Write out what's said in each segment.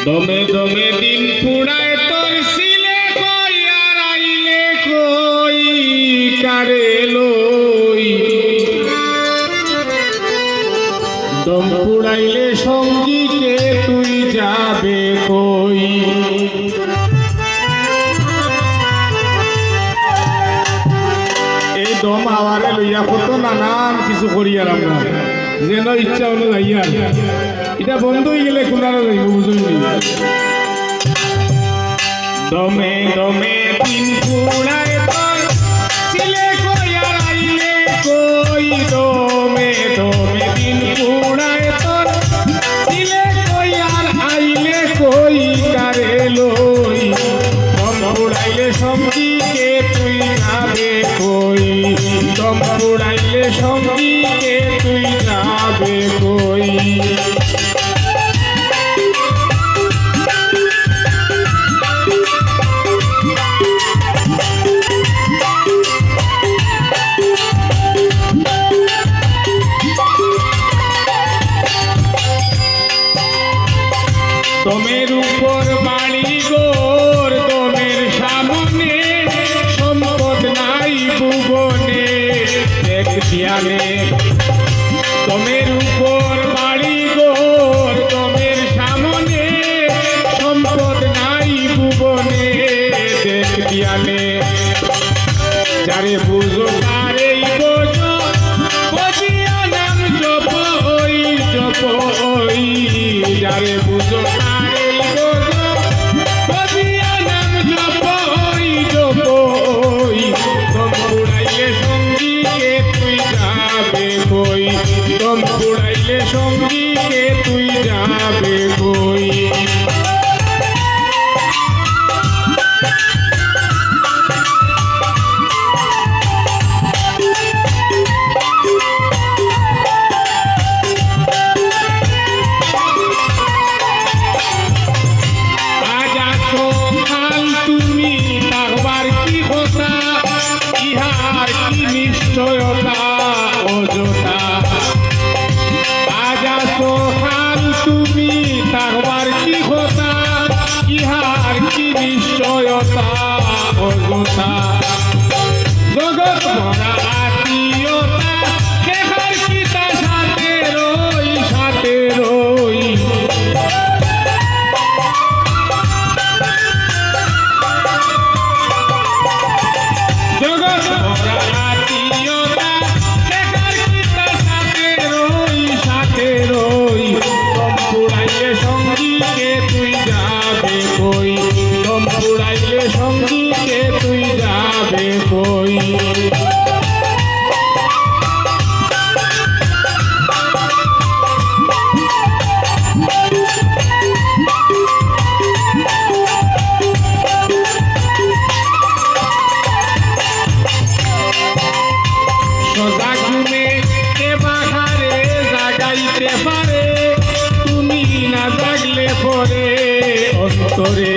দমে দমে দিন পুড়ায় তোর ছিলে কই আর আইলে কই কারে লই দম পুড়াইলে সঙ্গীকে তুই যাবে কই এই দম আওয়ারে লইয়া কত নানান কিছু করি আর আমরা যেন ইচ্ছা হলো যাইয়া এটা বন্ধ হয়ে গেলে কোনারা যাইব বুঝলি দমে দমে দিন পুড়ায় তোর ছিলে কই আর আইলে কই দমে দমে দিন পুড়ায় তোর ছিলে কই আর আইলে কই কারে লই দম পুড়াইলে সঙ্গীকে তুই যাবে কই দম পুড়াইলে সঙ্গীকে তুই যাবে কই দমের উপর বাড়ি গোর দমের সামনে সম্পদ নাই ভুবনে দেখ দিয়ালে দমের উপর বাড়ি গোর দমের সামনে সম্পদ নাই ভুবনে দেখ দিয়ালে যারে বুঝো তারেই বোঝো বজিয়া নাম জপ ওই যারে বুঝো দম পুড়াইলে সঙ্গীকে তুই যাবে কই আজ আসো খাল তুমি তাহবার কি কথা ইহার কি নিশ্চয়তা অযথা তুমি তাহবার কি কথা ইহার কি নিশ্চয়তা অযথা জগৎ ভরা আত্মীয়তা দেখার কি তা সাথে রই জগৎ ভরা আত্মীয়তা দেখার কি তা সাথে রই দম পুড়াইলে সঙ্গীকে তুই যাবে কই দম পুড়াইলে সঙ্গীকে তুই যাবে কই সদা ঘুমে কে বাহারে জাগাইতে পারে তুমি না জাগলে পরে অন্তরে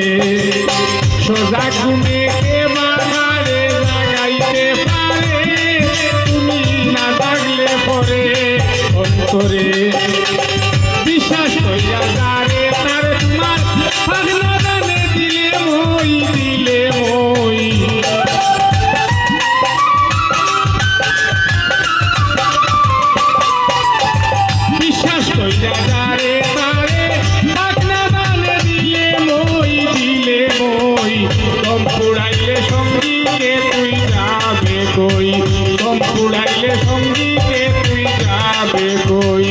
সোজা ঘুমে কে বাহারে জাগাইতে পারে তুমি না জাগলে পরে অন্তরে বিশ্বাস করিয়া যারে তার তোমার পাগলা দানে দিলে মই বিশ্বাস কইরা যারে তারে পাগলা দানে দিলে মই দম পুড়াইলে সঙ্গীকে তুই যাবে কই দম পুড়াইলে সঙ্গীকে তুই যাবে কই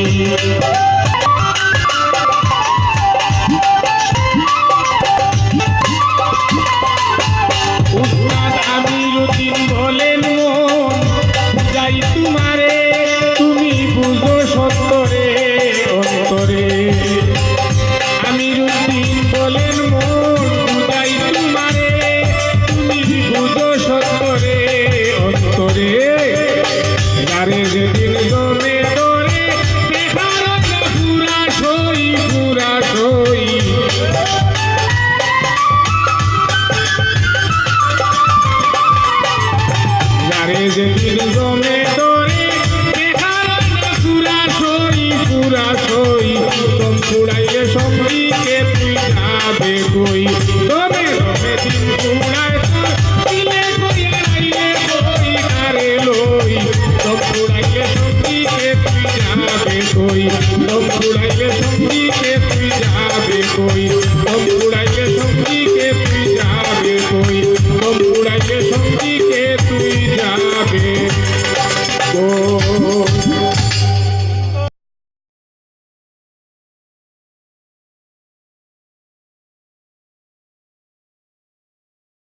দম উড়াইলে সঙ্গীকে তুই যাবে কই দম উড়াই